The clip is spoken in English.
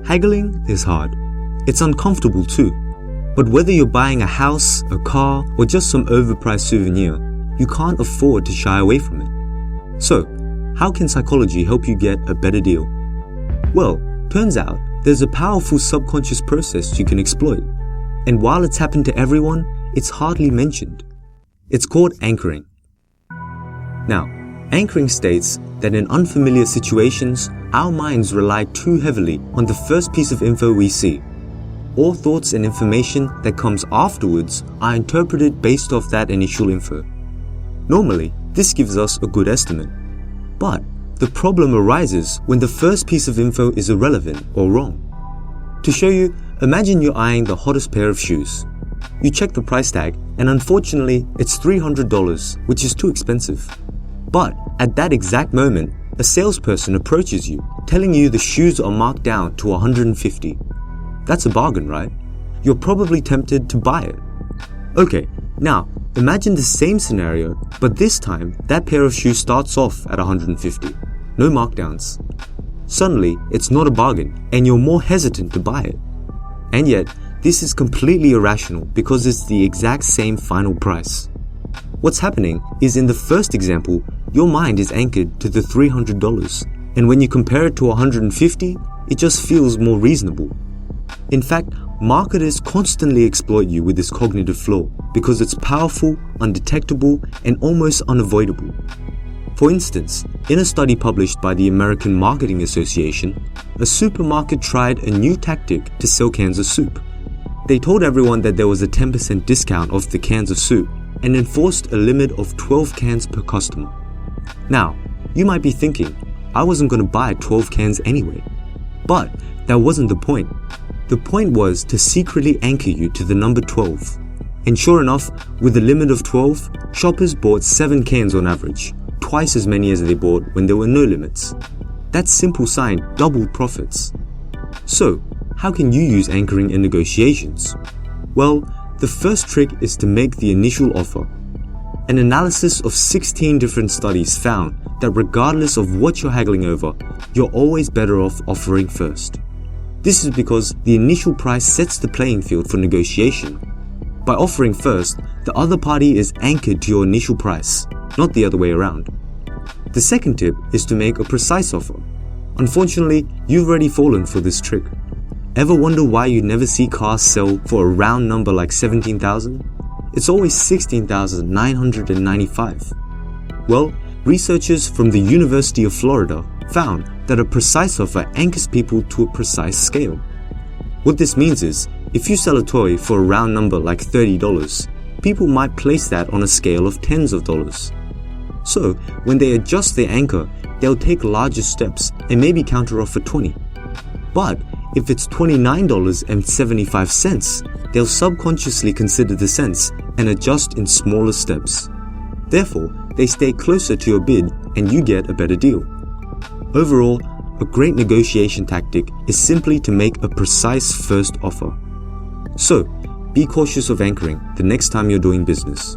Haggling is hard. It's uncomfortable too. But whether you're buying a house, a car, or just some overpriced souvenir, you can't afford to shy away from it. So, how can psychology help you get a better deal? Well, turns out there's a powerful subconscious process you can exploit. And while it's happened to everyone, it's hardly mentioned. It's called anchoring. Now, anchoring states that in unfamiliar situations, our minds rely too heavily on the first piece of info we see. All thoughts and information that comes afterwards are interpreted based off that initial info. Normally, this gives us a good estimate. But the problem arises when the first piece of info is irrelevant or wrong. To show you, imagine you're eyeing the hottest pair of shoes. You check the price tag, and unfortunately, it's $300, which is too expensive. But at that exact moment, a salesperson approaches you, telling you the shoes are marked down to $150. That's a bargain, right? You're probably tempted to buy it. Okay, now imagine the same scenario, but this time that pair of shoes starts off at $150. No markdowns. Suddenly, it's not a bargain, and you're more hesitant to buy it. And yet, this is completely irrational because it's the exact same final price. What's happening is in the first example, your mind is anchored to the $300, and when you compare it to $150, it just feels more reasonable. In fact, marketers constantly exploit you with this cognitive flaw because it's powerful, undetectable, and almost unavoidable. For instance, in a study published by the American Marketing Association, a supermarket tried a new tactic to sell cans of soup. They told everyone that there was a 10% discount off the cans of soup and enforced a limit of 12 cans per customer. Now, you might be thinking, I wasn't going to buy 12 cans anyway. But that wasn't the point. The point was to secretly anchor you to the number 12. And sure enough, with a limit of 12, shoppers bought 7 cans on average, twice as many as they bought when there were no limits. That simple sign doubled profits. So, how can you use anchoring in negotiations? Well, the first trick is to make the initial offer. An analysis of 16 different studies found that regardless of what you're haggling over, you're always better off offering first. This is because the initial price sets the playing field for negotiation. By offering first, the other party is anchored to your initial price, not the other way around. The second tip is to make a precise offer. Unfortunately, you've already fallen for this trick. Ever wonder why you never see cars sell for a round number like 17,000? It's always 16,995. Well, researchers from the University of Florida found that a precise offer anchors people to a precise scale. What this means is, if you sell a toy for a round number like $30, people might place that on a scale of tens of dollars. So, when they adjust their anchor, they'll take larger steps and maybe counteroffer $20. But if it's $29.75, they'll subconsciously consider the cents and adjust in smaller steps. Therefore, they stay closer to your bid and you get a better deal. Overall, a great negotiation tactic is simply to make a precise first offer. So, be cautious of anchoring the next time you're doing business.